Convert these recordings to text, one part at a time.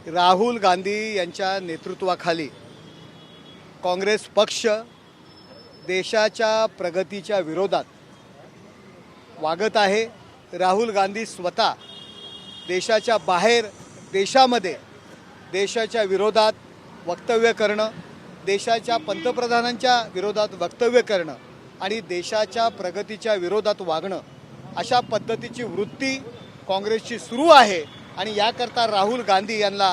राहुल गांधी यांच्या नेतृत्वाखाली काँग्रेस पक्ष देशाच्या प्रगतीच्या विरोधात वागत आहे। राहुल गांधी स्वतः देशाच्या बाहेर देशामध्ये देशाच्या विरोधात वक्तव्य करणं, देशाच्या पंतप्रधानांच्या विरोधात वक्तव्य करणं आणि देशाच्या प्रगतीच्या विरोधात वागणं अशा पद्धतीची वृत्ती काँग्रेसची सुरू आहे। आणि याकरता राहुल गांधी यांना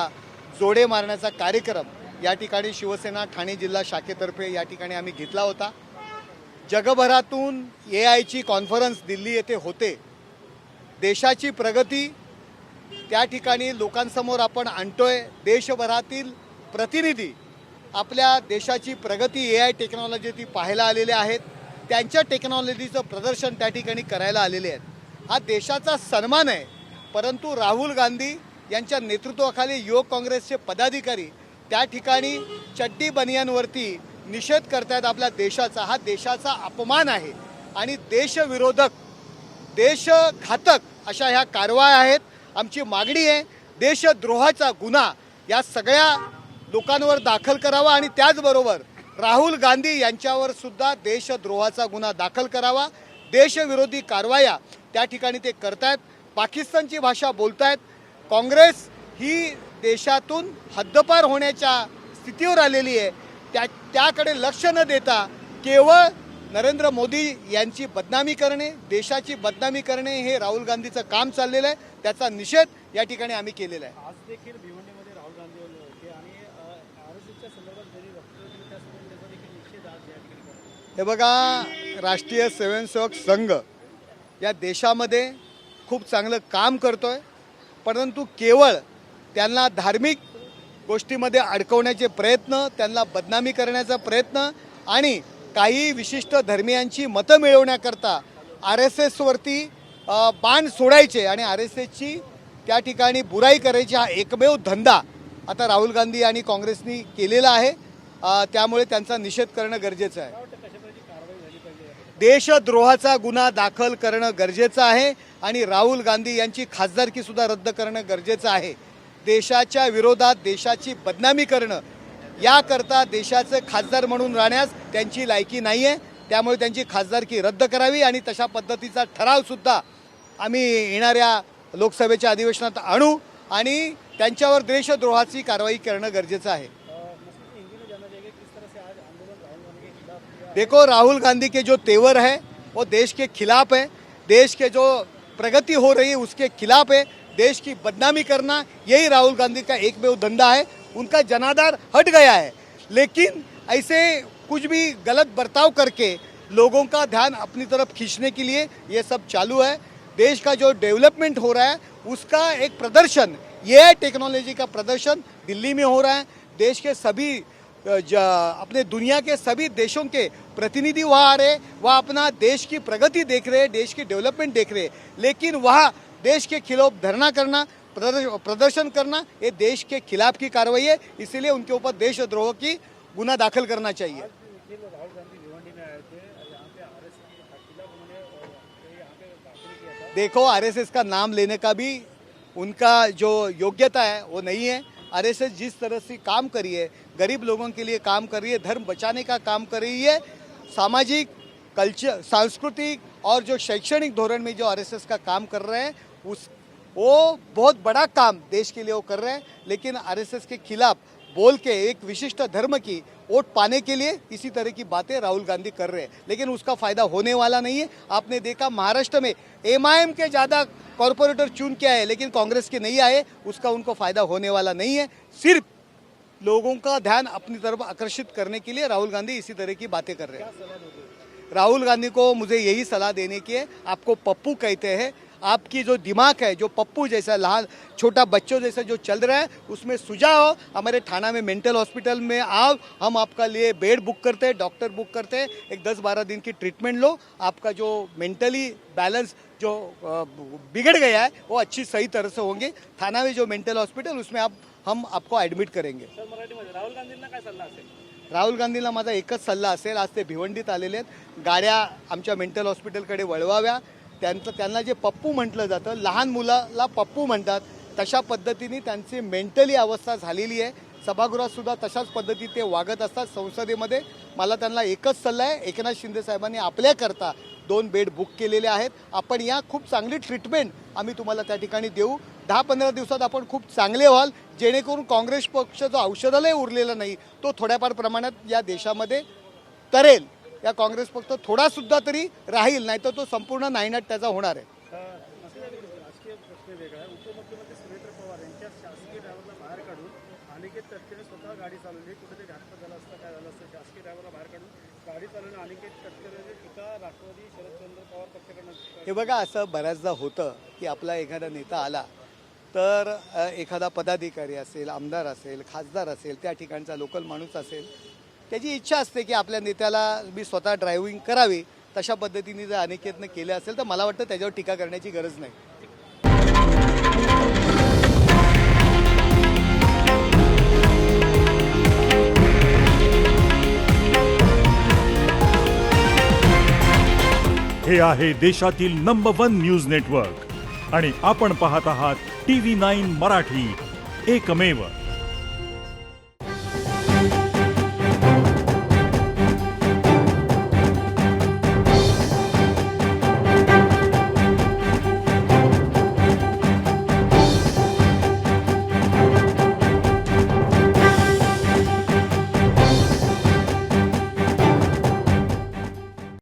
जोडे मारण्याचा कार्यक्रम या ठिकाणी शिवसेना ठाणे जिल्हा शाखेतर्फे या ठिकाणी आम्ही घेतला होता। जगभरातून AIची कॉन्फरन्स दिल्ली येथे होते। देशाची प्रगती त्या ठिकाणी लोकांसमोर आपण आणतोय। देशभरातील प्रतिनिधी आपल्या देशाची प्रगती AI टेक्नॉलॉजी ती पाहायला आलेले आहेत, त्यांच्या टेक्नॉलॉजीचं प्रदर्शन त्या ठिकाणी करायला आलेले आहेत। हा देशाचा सन्मान आहे। परंतु राहुल गांधी यांच्या नेतृत्वाखाली युवक काँग्रेसचे पदाधिकारी त्या ठिकाणी चड्डी बनियांवरती निषेध करतात आपल्या देशाचा। हा देशाचा अपमान आहे आणि देशविरोधक देशघातक अशा ह्या कारवाया आहेत। आमची मागणी आहे देशद्रोहाचा गुन्हा या सगळ्या लोकांवर दाखल करावा आणि त्याचबरोबर राहुल गांधी यांच्यावर सुद्धा देशद्रोहाचा गुन्हा दाखल करावा। देशविरोधी कारवाया त्या ठिकाणी ते करतायत, पाकिस्तानची भाषा बोलतायत। काँग्रेस ही देशातून हद्दपार होण्याच्या स्थितीवर आलेली आहे। त्याकडे लक्ष न देता केवळ नरेंद्र मोदी यांची बदनामी करणे, देशाची बदनामी करणे हे राहुल गांधीचं काम चाललेलं आहे। त्याचा निषेध या ठिकाणी आम्ही केलेला आहे। आज देखील भिवंडीमध्ये राहुल गांधी होते आणि आरएसएसच्या संदर्भात जरी वक्तव्य दिलं त्यासोबत त्याचा देखील निषेध आज या ठिकाणी करतो। हे बघा, राष्ट्रीय स्वयंसेवक संघ या देशामध्ये खूप चांगलं काम करतोय, परंतु केवळ त्यांना धार्मिक गोष्टीमध्ये अडकवण्याचे प्रयत्न, त्यांना बदनामी करण्याचा प्रयत्न आणि काही विशिष्ट धर्मियांची मतं मिळवण्याकरता RSSवरती बाण सोडायचे आणि RSSची त्या ठिकाणी बुराई करायची हा एकमेव धंदा आता राहुल गांधी आणि काँग्रेसनी केलेला आहे। त्यामुळे त्यांचा निषेध करणं गरजेचं आहे। देशद्रोहाचा गुन्हा दाखल करणं गरजेचं आहे आणि राहुल गांधी यांची खासदारकी सुद्धा रद्द करणं गरजेचं आहे। देशाच्या विरोधात देशाची बदनामी करणं याकरता देशाचे खासदार म्हणून राहण्यास त्यांची लायकी नाही आहे। त्यामुळे त्यांची खासदारकी रद्द करावी आणि तशा पद्धतीचा ठराव सुद्धा आम्ही येणाऱ्या लोकसभेच्या अधिवेशनात आणू आणि त्यांच्यावर देशद्रोहाची कारवाई करणं गरजेचं आहे। देखो, राहुल गांधी के जो तेवर है वो देश के खिलाफ है, देश के जो प्रगति हो रही है उसके खिलाफ है। देश की बदनामी करना यही राहुल गांधी का एकमेव धंधा है। उनका जनाधार हट गया है, लेकिन ऐसे कुछ भी गलत बर्ताव करके लोगों का ध्यान अपनी तरफ खींचने के लिए ये सब चालू है। देश का जो डेवलपमेंट हो रहा है उसका एक प्रदर्शन, ये टेक्नोलॉजी का प्रदर्शन दिल्ली में हो रहा है। देश के सभी अपने दुनिया के सभी देशों के प्रतिनिधि वहाँ आ रहे, वह अपना देश की प्रगति देख रहे, देश की डेवलपमेंट देख रहे, लेकिन वहाँ देश के खिलाफ धरना करना, प्रदर्शन करना ये देश के खिलाफ की कार्रवाई है। इसीलिए उनके ऊपर देशद्रोह की गुना दाखल करना चाहिए। देखो, RSS का नाम लेने का भी उनका जो योग्यता है वो नहीं है। RSS जिस तरह से काम करी है, गरीब लोगों के लिए काम कर रही है, धर्म बचाने का काम कर रही है, सामाजिक कल्चर सांस्कृतिक और जो शैक्षणिक धोरण में जो RSS का काम कर रहे हैं वो बहुत बड़ा काम देश के लिए वो कर रहे हैं। लेकिन RSS के खिलाफ बोल के एक विशिष्ट धर्म की वोट पाने के लिए इसी तरह की बातें राहुल गांधी कर रहे हैं, लेकिन उसका फ़ायदा होने वाला नहीं है। आपने देखा महाराष्ट्र में MIM के ज़्यादा कॉरपोरेटर चुन के आए, लेकिन कांग्रेस के नहीं आए, उसका उनको फ़ायदा होने वाला नहीं है। सिर्फ लोगों का ध्यान अपनी तरफ आकर्षित करने के लिए राहुल गांधी इसी तरह की बातें कर रहे हैं। राहुल गांधी को मुझे यही सलाह देने की है, आपको पप्पू कहते हैं, आपकी जो दिमाग है जो पप्पू जैसा लाल छोटा बच्चों जैसा जो चल रहा है उसमें सुझाव हमारे थाना में मेंटल हॉस्पिटल में आओ, हम आपका लिए बेड बुक करते हैं, डॉक्टर बुक करते हैं, एक 10-12 दिन की ट्रीटमेंट लो, आपका जो मेंटली बैलेंस जो बिगड़ गया है वो अच्छी सही तरह से होंगे। थाना में जो मेंटल हॉस्पिटल उसमें हम आपको ॲडमिट करेंगे। राहुल गांधींना काय सल्ला असेल? राहुल गांधींना माझा एकच सल्ला असेल, आज ते भिवंडीत आलेले आहेत, गाड्या आमच्या मेंटल हॉस्पिटलकडे वळवाव्या। त्यांना जे पप्पू म्हटलं जातं, लहान मुलाला पप्पू म्हणतात, तशा पद्धतीने त्यांची मेंटली अवस्था झालेली आहे. सभागृहात सुद्धा तशाच पद्धतीत ते वागत असतात. संसदेमध्ये मला त्यांना एकच सल्ला आहे, एकनाथ शिंदे साहेबांनी आपल्याकरता 2 बेड बुक केलेले आहेत. आपण या खूप चांगली ट्रीटमेंट आम्ही तुम्हाला त्या ठिकाणी देऊ. 10-15 दिवसात आपण खूप चांगले व्हाल, जेणेकरून काँग्रेस पक्ष जो औषधालय उरलेला नाही तो थोड्याफार प्रमाणात या देशामध्ये तरेल. या काँग्रेस पक्ष थोडासुद्धा तरी राहील, नाही तर तो संपूर्ण नायनाट त्याचा होणार आहे. राजकीय प्रश्न वेगळा आहे. उपमुख्यमंत्री सुरेंद्र पवार यांच्या शासकीय ड्रायव्हरला बाहेर काढून अनिकेत तटकरेने स्वतः गाडी चालवली. कुठेतरी घातपात झाला असता, काय झालं असतं? शासकीय ड्रायव्हरला बाहेर काढून गाडी चालवणे अनिकेत तटकरेने टीका राष्ट्रवादी शरदचंद्र पवार पक्षाकडनं. हे बघा, असं बऱ्याचदा होतं की आपला एखादा नेता आला तर एखादा पदाधिकारी असेल, आमदार असेल, खासदार असेल, त्या ठिकाणचा लोकल माणूस असेल, त्याची इच्छा असते की आपल्या नेत्याला मी स्वतः ड्रायव्हिंग करावी. तशा पद्धतीने जर अनिकेतनं केलं असेल तर मला वाटतं त्याच्यावर टीका करण्याची गरज नाही. हे आहे देशातील नंबर 1 न्यूज नेटवर्क आणि आपण पाहत आहात TV9 मराठी, एकमेव.